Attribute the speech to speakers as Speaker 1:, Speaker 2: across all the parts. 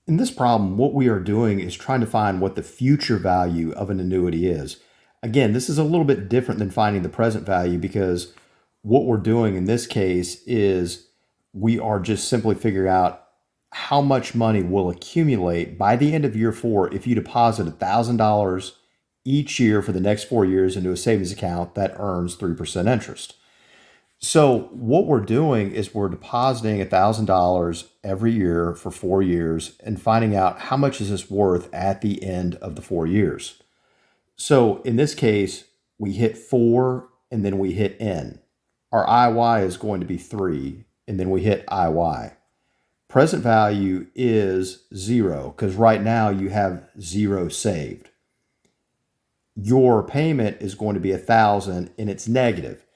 Speaker 1: In this problem, what we are doing is trying to find what the future value of an annuity is. Again, this is a little bit different than finding the present value because what we're doing in this case is we are just simply figuring out how much money will accumulate by the end of year four if you deposit $1,000 each year for the next 4 years into a savings account that earns 3% interest. So what we're doing is we're depositing $1,000 every year for 4 years and finding out how much is this worth at the end of the 4 years. So in this case, we hit 4 and then we hit N. Our IY is going to be 3 and then we hit IY. Present value is 0 because right now you have 0 saved. Your payment is going to be 1,000 and it's negative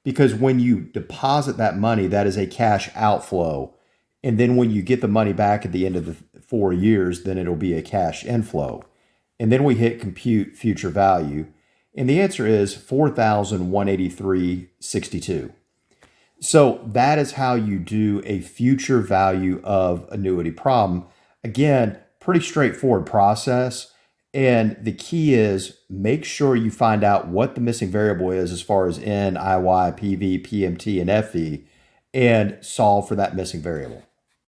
Speaker 1: because when you deposit that money, that is a cash outflow. And then when you get the money back at the end of the 4 years, then it'll be a cash inflow. And then we hit compute future value. And the answer is 4,183.62. So that is how you do a future value of annuity problem. Again, pretty straightforward process. And the key is make sure you find out what the missing variable is as far as N, IY, PV, PMT, and FV, and solve for that missing variable.